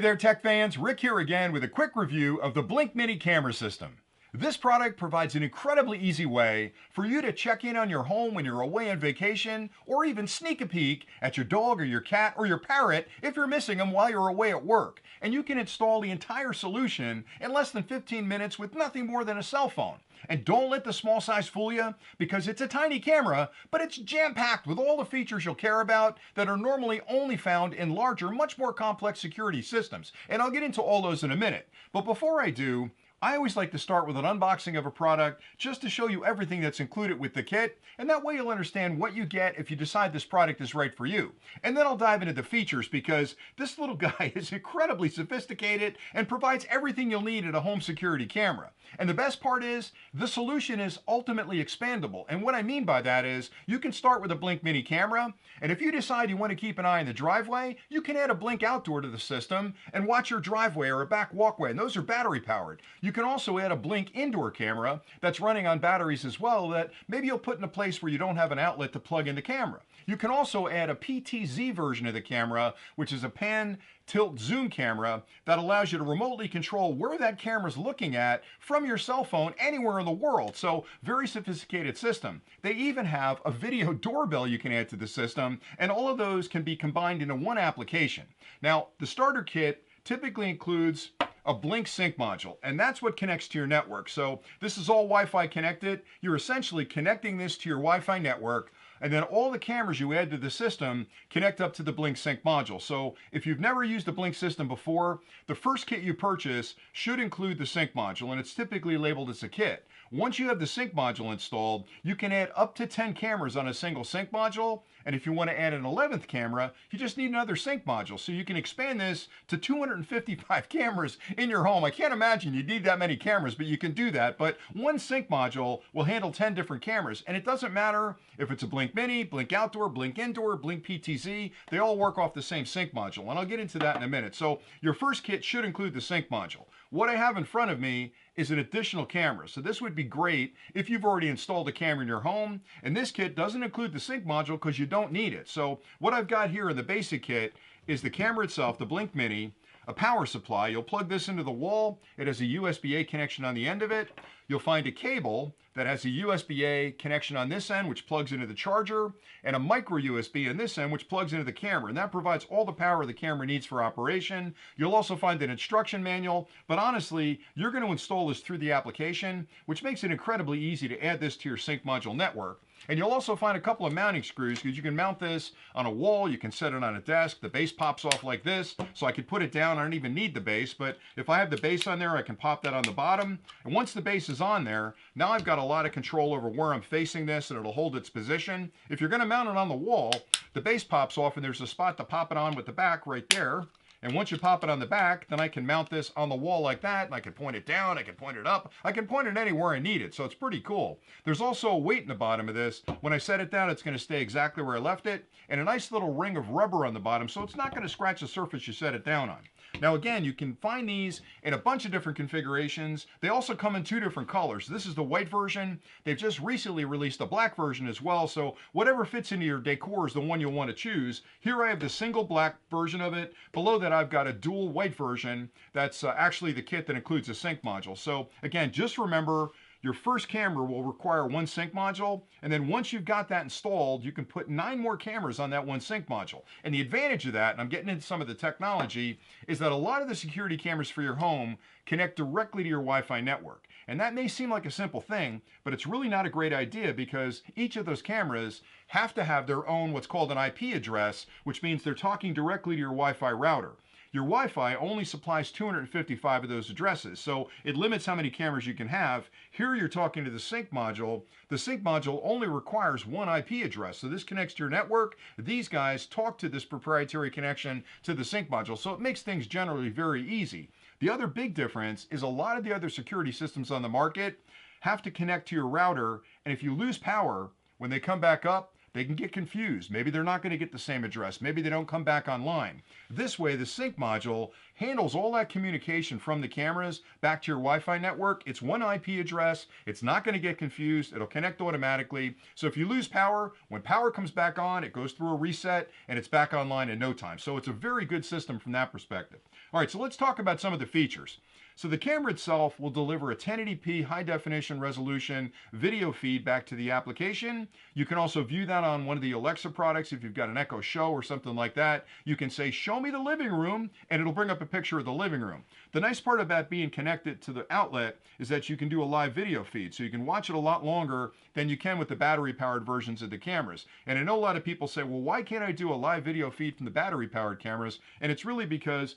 there, tech fans. Rick here again with a quick review of the Blink Mini camera system. This product provides an incredibly easy way for you to check in on your home when you're away on vacation, or even sneak a peek at your dog or your cat or your parrot if you're missing them while you're away at work. And you can install the entire solution in less than 15 minutes with nothing more than a cell phone. And don't let the small size fool you, because it's a tiny camera, but it's jam-packed with all the features you'll care about that are normally only found in larger, much more complex security systems. And I'll get into all those in a minute. But before I do, I always like to start with an unboxing of a product just to show you everything that's included with the kit, and that way you'll understand what you get if you decide this product is right for you. And then I'll dive into the features, because this little guy is incredibly sophisticated and provides everything you'll need in a home security camera. And the best part is, the solution is ultimately expandable. And what I mean by that is, you can start with a Blink Mini camera, and if you decide you want to keep an eye on the driveway, you can add a Blink Outdoor to the system and watch your driveway or a back walkway, and those are battery powered. You can also add a Blink Indoor camera that's running on batteries as well, that maybe you'll put in a place where you don't have an outlet to plug in the camera. You can also add a PTZ version of the camera, which is a pan tilt zoom camera that allows you to remotely control where that camera's looking at from your cell phone anywhere in the world. So very sophisticated system. They even have a video doorbell you can add to the system, and all of those can be combined into one application. Now, the starter kit typically includes a Blink sync module, and that's what connects to your network. So this is all Wi-Fi connected. You're essentially connecting this to your Wi-Fi network, and then all the cameras you add to the system connect up to the Blink sync module. So if you've never used a Blink system before, the first kit you purchase should include the sync module, and it's typically labeled as a kit. Once you have the sync module installed, you can add up to 10 cameras on a single sync module, and if you want to add an 11th camera, you just need another sync module. So you can expand this to 255 cameras in your home. I can't imagine you'd need that many cameras, but you can do that. But one sync module will handle 10 different cameras, and it doesn't matter if it's a Blink Mini, Blink Outdoor, Blink Indoor, Blink PTZ, they all work off the same sync module, and I'll get into that in a minute. So your first kit should include the sync module. What I have in front of me is an additional camera. So this would be great if you've already installed a camera in your home, and this kit doesn't include the sync module because you don't need it. So what I've got here in the basic kit is the camera itself, the Blink Mini, a power supply. You'll plug this into the wall. It has a USB-A connection on the end of it. You'll find a cable that has a USB-A connection on this end, which plugs into the charger, and a micro USB on this end, which plugs into the camera. And that provides all the power the camera needs for operation. You'll also find an instruction manual, but honestly, you're going to install this through the application, which makes it incredibly easy to add this to your sync module network. And you'll also find a couple of mounting screws, because you can mount this on a wall, you can set it on a desk, the base pops off like this, so I could put it down, I don't even need the base, but if I have the base on there, I can pop that on the bottom, and once the base is on there, now I've got a lot of control over where I'm facing this, and it'll hold its position. If you're going to mount it on the wall, the base pops off, and there's a spot to pop it on with the back right there. And once you pop it on the back, then I can mount this on the wall like that, and I can point it down, I can point it up, I can point it anywhere I need it, so it's pretty cool. There's also a weight in the bottom of this. When I set it down, it's going to stay exactly where I left it, and a nice little ring of rubber on the bottom, so it's not going to scratch the surface you set it down on. Now again, you can find these in a bunch of different configurations. They also come in two different colors. This is the white version. They've just recently released a black version as well, so whatever fits into your decor is the one you'll want to choose. Here I have the single black version of it. Below that I've got a dual white version. That's actually the kit that includes a sync module. So again, just remember, your first camera will require one sync module, and then once you've got that installed, you can put 9 more cameras on that one sync module. And the advantage of that, and I'm getting into some of the technology, is that a lot of the security cameras for your home connect directly to your Wi-Fi network. And that may seem like a simple thing, but it's really not a great idea, because each of those cameras have to have their own what's called an IP address, which means they're talking directly to your Wi-Fi router. Your Wi-Fi only supplies 255 of those addresses, so it limits how many cameras you can have. Here you're talking to the sync module. The sync module only requires one IP address, so this connects to your network. These guys talk to this proprietary connection to the sync module, so it makes things generally very easy. The other big difference is a lot of the other security systems on the market have to connect to your router, and if you lose power, when they come back up, they can get confused. Maybe they're not going to get the same address. Maybe they don't come back online. This way, the sync module handles all that communication from the cameras back to your Wi-Fi network. It's one IP address. It's not going to get confused. It'll connect automatically. So if you lose power, when power comes back on, it goes through a reset and it's back online in no time. So it's a very good system from that perspective. All right, so let's talk about some of the features. So the camera itself will deliver a 1080p high definition resolution video feed back to the application. You can also view that on one of the Alexa products. If you've got an Echo Show or something like that, you can say, show me the living room, and it'll bring up a picture of the living room. The nice part about being connected to the outlet is that you can do a live video feed. So you can watch it a lot longer than you can with the battery powered versions of the cameras. And I know a lot of people say, well, why can't I do a live video feed from the battery powered cameras? And it's really because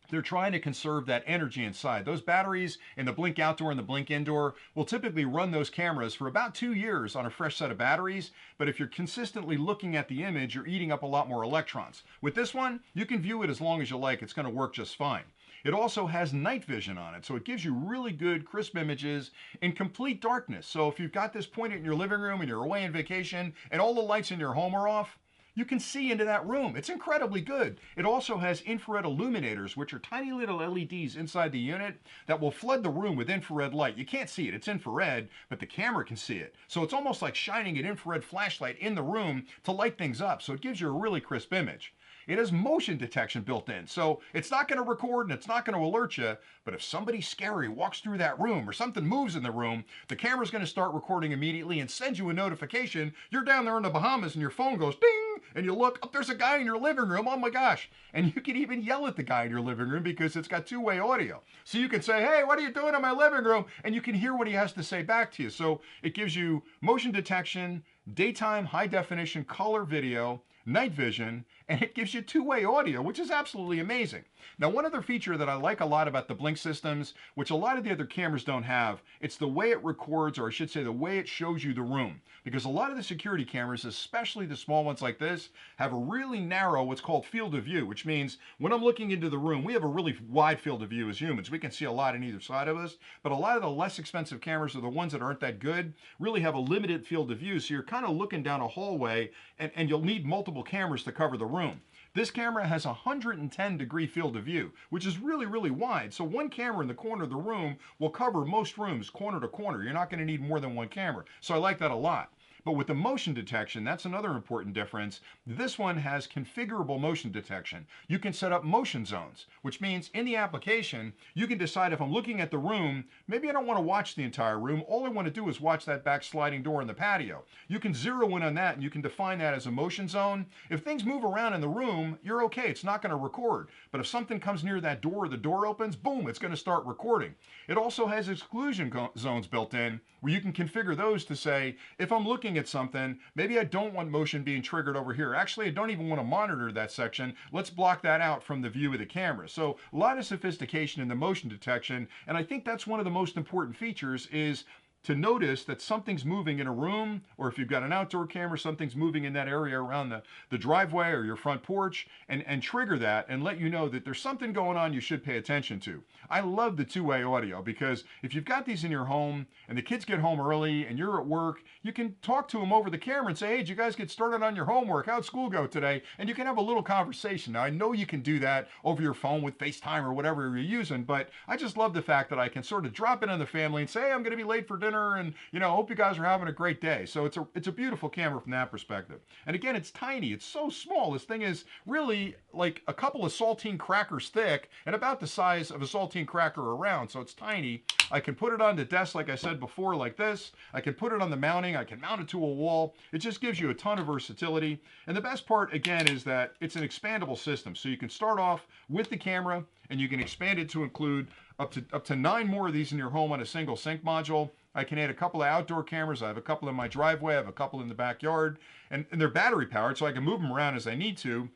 they're trying to conserve that energy inside. Those batteries in the Blink Outdoor and the Blink Indoor will typically run those cameras for about 2 years on a fresh set of batteries, but if you're consistently looking at the image, you're eating up a lot more electrons. With this one, you can view it as long as you like. It's going to work just fine. It also has night vision on it, so it gives you really good, crisp images in complete darkness. So if you've got this pointed in your living room and you're away on vacation and all the lights in your home are off, you can see into that room. It's incredibly good. It also has infrared illuminators, which are tiny little LEDs inside the unit that will flood the room with infrared light. You can't see it, it's infrared, but the camera can see it. So it's almost like shining an infrared flashlight in the room to light things up. So it gives you a really crisp image. It has motion detection built in, so it's not going to record and it's not going to alert you, but if somebody scary walks through that room or something moves in the room, the camera's going to start recording immediately and send you a notification. You're down there in the Bahamas and your phone goes ding, and you look, oh, there's a guy in your living room, oh my gosh. And you can even yell at the guy in your living room because it's got two-way audio. So you can say, hey, what are you doing in my living room? And you can hear what he has to say back to you. So it gives you motion detection, daytime high definition color video, night vision, and it gives you two-way audio, which is absolutely amazing. Now, one other feature that I like a lot about the Blink systems, which a lot of the other cameras don't have, it's the way it records, or I should say the way it shows you the room. Because a lot of the security cameras, especially the small ones like this, have a really narrow, what's called field of view, which means when I'm looking into the room, we have a really wide field of view as humans. We can see a lot on either side of us, but a lot of the less expensive cameras, or the ones that aren't that good, really have a limited field of view. So you're kind of looking down a hallway, and you'll need multiple cameras to cover the room. This camera has a 110-degree field of view, which is really, really wide. So one camera in the corner of the room will cover most rooms corner to corner. You're not going to need more than one camera. So I like that a lot. But with the motion detection, that's another important difference. This one has configurable motion detection. You can set up motion zones, which means in the application, you can decide if I'm looking at the room, maybe I don't want to watch the entire room. All I want to do is watch that back sliding door in the patio. You can zero in on that and you can define that as a motion zone. If things move around in the room, you're okay. It's not going to record. But if something comes near that door, the door opens, boom, it's going to start recording. It also has exclusion zones built in where you can configure those to say, if I'm looking at something, maybe I don't want motion being triggered over here. Actually, I don't even want to monitor that section. Let's block that out from the view of the camera. So a lot of sophistication in the motion detection, and I think that's one of the most important features is to notice that something's moving in a room, or if you've got an outdoor camera, something's moving in that area around the driveway or your front porch, and trigger that and let you know that there's something going on you should pay attention to. I love the two-way audio because if you've got these in your home and the kids get home early and you're at work, you can talk to them over the camera and say, hey, did you guys get started on your homework? How'd school go today? And you can have a little conversation. Now, I know you can do that over your phone with FaceTime or whatever you're using, but I just love the fact that I can sort of drop in on the family and say, hey, I'm going to be late for dinner, and hope you guys are having a great day. So it's a beautiful camera from that perspective. And again, it's tiny. It's so small. This thing is really like a couple of saltine crackers thick and about the size of a saltine cracker around. So it's tiny. I can put it on the desk, like I said before, like this. I can put it on the mounting. I can mount it to a wall. It just gives you a ton of versatility. And the best part, again, is that it's an expandable system. So you can start off with the camera and you can expand it to include up to 9 more of these in your home on a single sync module. I can add a couple of outdoor cameras. I have a couple in my driveway. I have a couple in the backyard. And they're battery powered, so I can move them around as I need to.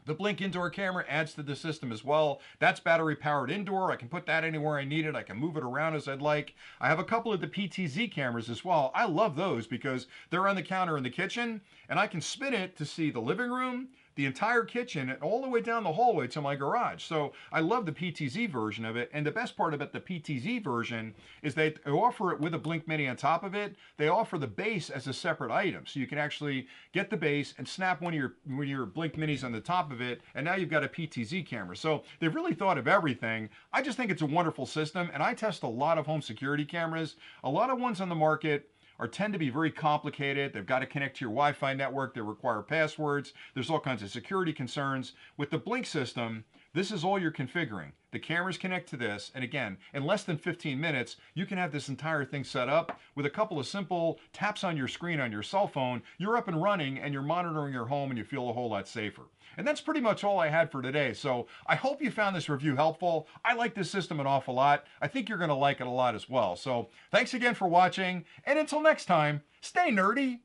The Blink indoor camera adds to the system as well. That's battery powered indoor. I can put that anywhere I need it. I can move it around as I'd like. I have a couple of the PTZ cameras as well. I love those because they're on the counter in the kitchen, and I can spin it to see the living room, the entire kitchen, and all the way down the hallway to my garage. So I love the PTZ version of it. And the best part about the PTZ version is they offer it with a Blink Mini on top of it. They offer the base as a separate item. So you can actually get the base and snap one of your Blink Minis on the top of it. And now you've got a PTZ camera. So they've really thought of everything. I just think it's a wonderful system. And I test a lot of home security cameras. A lot of ones on the market tend to be very complicated. They've got to connect to your Wi-Fi network. They require passwords. There's all kinds of security concerns. With the Blink system, This is all you're configuring. The cameras connect to this, and again, in less than 15 minutes, you can have this entire thing set up with a couple of simple taps on your screen on your cell phone. You're up and running, and you're monitoring your home, and you feel a whole lot safer. And that's pretty much all I had for today. So I hope you found this review helpful. I like this system an awful lot. I think you're going to like it a lot as well. So thanks again for watching, and until next time, stay nerdy.